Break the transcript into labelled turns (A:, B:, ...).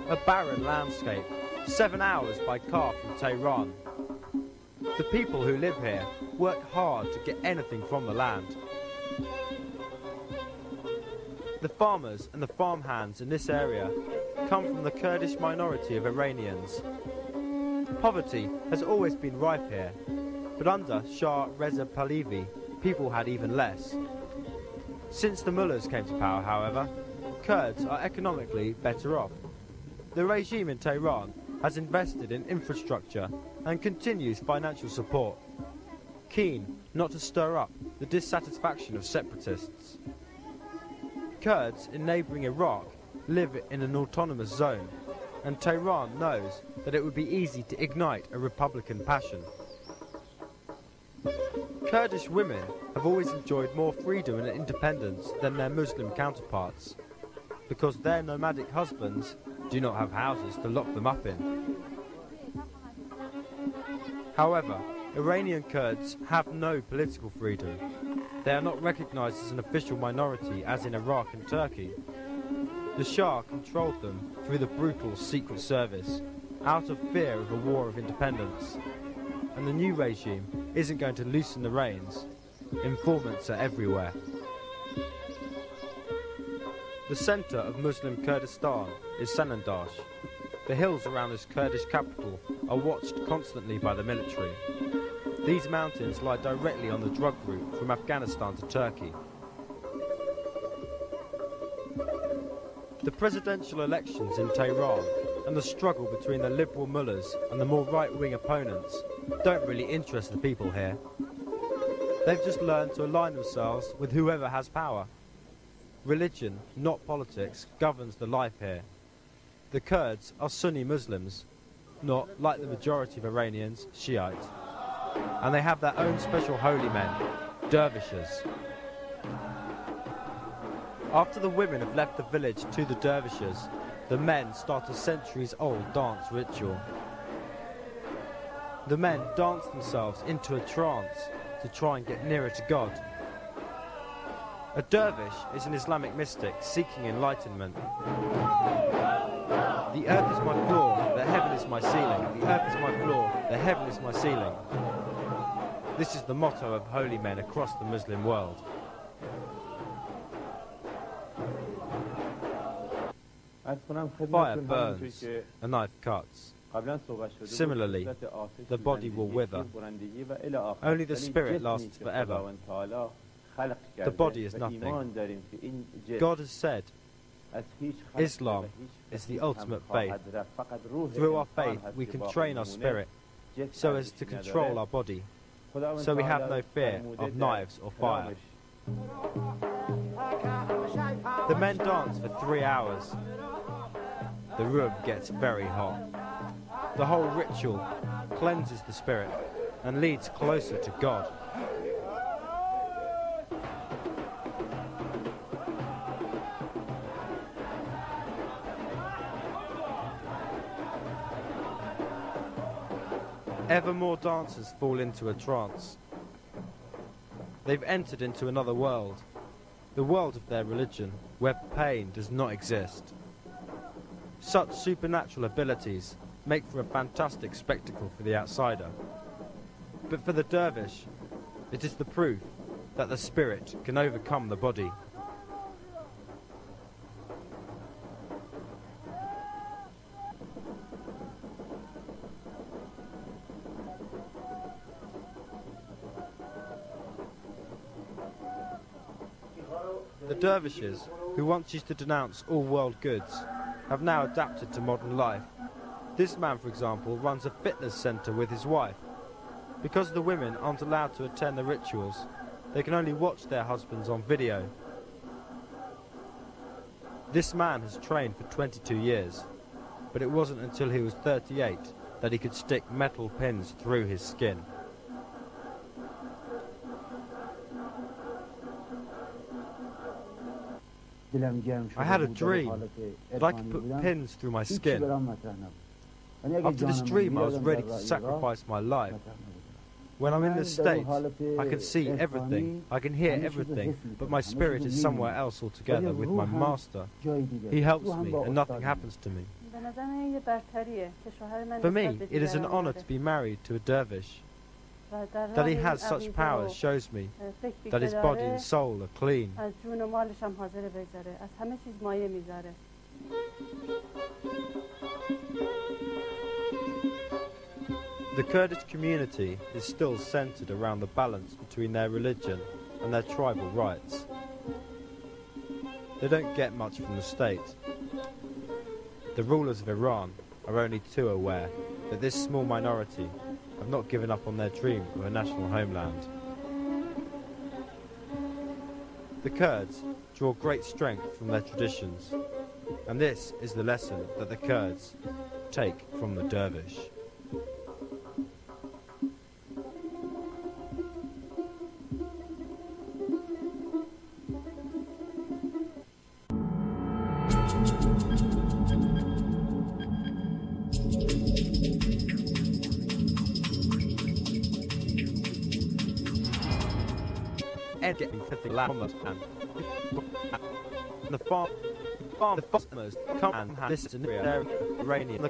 A: A barren landscape, 7 hours by car from Tehran. The people who live here work hard to get anything from the land. The farmers and the farmhands in this area come from the Kurdish minority of Iranians. Poverty has always been rife here, but under Shah Reza Pahlavi, people had even less. Since the mullahs came to power, however, Kurds are economically better off. The regime in Tehran has invested in infrastructure and continues financial support, keen not to stir up the dissatisfaction of separatists. Kurds in neighbouring Iraq live in an autonomous zone, and Tehran knows that it would be easy to ignite a republican passion. Kurdish women have always enjoyed more freedom and independence than their Muslim counterparts, because their nomadic husbands do not have houses to lock them up in. However, Iranian Kurds have no political freedom. They are not recognised as an official minority as in Iraq and Turkey. The Shah controlled them through the brutal secret service, out of fear of a war of independence. And the new regime isn't going to loosen the reins. Informants are everywhere. The centre of Muslim Kurdistan is Sanandaj. The hills around this Kurdish capital are watched constantly by the military. These mountains lie directly on the drug route from Afghanistan to Turkey. The presidential elections in Tehran and the struggle between the liberal mullahs and the more right-wing opponents don't really interest the people here. They've just learned to align themselves with whoever has power. Religion, not politics, governs the life here. The Kurds are Sunni Muslims, not, like the majority of Iranians, Shiite. And they have their own special holy men, dervishes. After the women have left the village to the dervishes, the men start a centuries-old dance ritual. The men dance themselves into a trance to try and get nearer to God. A dervish is an Islamic mystic seeking enlightenment. The earth is my floor, the heaven is my ceiling. The earth is my floor, the heaven is my ceiling. This is the motto of holy men across the Muslim world. Fire burns, a knife cuts. Similarly, the body will wither. Only the spirit lasts forever. The body is nothing. God has said, Islam is the ultimate faith. Through our faith we can train our spirit so as to control our body, so we have no fear of knives or fire. The men dance for 3 hours. The room gets very hot. The whole ritual cleanses the spirit and leads closer to God. Ever more dancers fall into a trance. They've entered into another world, the world of their religion, where pain does not exist. Such supernatural abilities make for a fantastic spectacle for the outsider. But for the dervish, it is the proof that the spirit can overcome the body. The dervishes, who once used to denounce all world goods, have now adapted to modern life. This man, for example, runs a fitness centre with his wife. Because the women aren't allowed to attend the rituals, they can only watch their husbands on video. This man has trained for 22 years, but it wasn't until he was 38 that he could stick metal pins through his skin. I had a dream that I could put pins through my skin. After this dream I was ready to sacrifice my life. When I'm in this state, I can see everything, I can hear everything, but my spirit is somewhere else altogether with my master. He helps me and nothing happens to me. For me, it is an honor to be married to a dervish. That he has such powers shows me that his body and soul are clean. The Kurdish community is still centered around the balance between their religion and their tribal rights. They don't get much from the state. The rulers of Iran are only too aware that this small minority have not given up on their dream of a national homeland. The Kurds draw great strength from their traditions, and this is the lesson that the Kurds take from the dervish. Getting the land and the farmers come and listen to Iranian